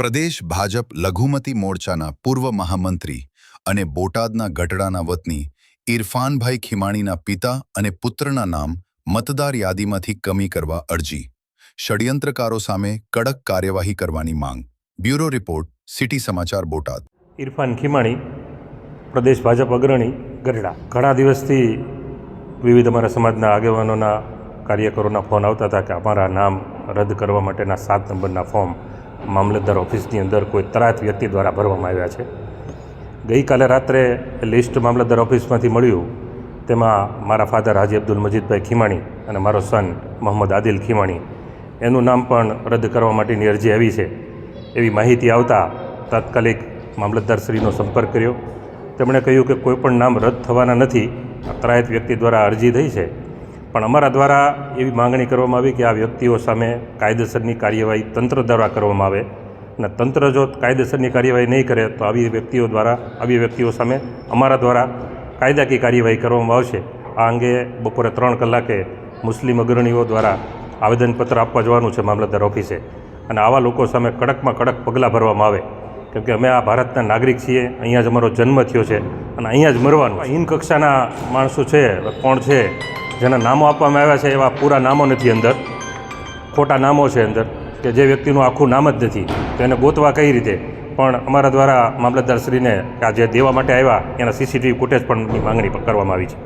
પ્રદેશ ભાજપ લઘુમતી મોરચાના પૂર્વ મહામંત્રી અને બોટાદના ગઢડાના વતની ઇરફાનભાઈ ખીમાણીના પિતા અને પુત્રના નામ મતદાર યાદીમાંથી કમી કરવા અરજી. ષડયંત્રકારો સામે કડક કાર્યવાહી કરવાની માંગ. બ્યુરો રિપોર્ટ, સિટી સમાચાર, બોટાદ. ઇરફાન ખીમાણી, પ્રદેશ ભાજપ અગ્રણી, ગઢડા. ઘણા દિવસથી વિવિધ અમારા સમાજના આગેવાનોના કાર્યકરોના ફોન આવતા હતા કે અમારા નામ રદ કરવા માટેના 7 નંબરના ફોર્મ મામલતદાર ઓફિસની અંદર કોઈ તરાત વ્યક્તિ દ્વારા ભરવામાં આવ્યા છે. ગઈકાલે રાત્રે લિસ્ટ મામલતદાર ઓફિસમાંથી મળ્યું. તેમાં મારા ફાધર હાજી અબ્દુલ મજીદભાઈ ખીમાણી અને મારો સન મોહમ્મદ આદિલ ખીમાણી, એનું નામ પણ રદ કરવા માટેની અરજી આવી છે. એવી માહિતી આવતા તાત્કાલિક મામલતદારશ્રીનો સંપર્ક કર્યો. તેમણે કહ્યું કે કોઈ પણ નામ રદ થવાના નથી, તરાયત વ્યક્તિ દ્વારા અરજી થઈ છે, પણ અમારા દ્વારા એવી માંગણી કરવામાં આવી કે આ વ્યક્તિઓ સામે કાયદેસરની કાર્યવાહી તંત્ર દ્વારા કરવામાં આવે, અને તંત્ર જો કાયદેસરની કાર્યવાહી નહીં કરે તો આવી વ્યક્તિઓ સામે અમારા દ્વારા કાયદાકીય કાર્યવાહી કરવામાં આવશે. આ અંગે બપોરે 3 કલાકે મુસ્લિમ અગ્રણીઓ દ્વારા આવેદનપત્ર આપવા જવાનું છે મામલતદાર ઓફિસે, અને આવા લોકો સામે કડકમાં કડક પગલાં ભરવામાં આવે. કેમ કે અમે આ ભારતના નાગરિક છીએ, અહીંયા જ અમારો જન્મ થયો છે અને અહીંયા જ મરવાનું. હીન કક્ષાના માણસો છે, કોણ છે જેના નામો આપવામાં આવ્યા છે એવા પૂરા નામો નથી અંદર, ખોટા નામો છે અંદર, કે જે વ્યક્તિનું આખું નામ જ નથી, તો એને ગોતવા કઈ રીતે. પણ અમારા દ્વારા મામલતદારશ્રીને આ જે દેવા માટે આવ્યા એના CCTV ફૂટેજ પણ માંગણી કરવામાં આવી છે.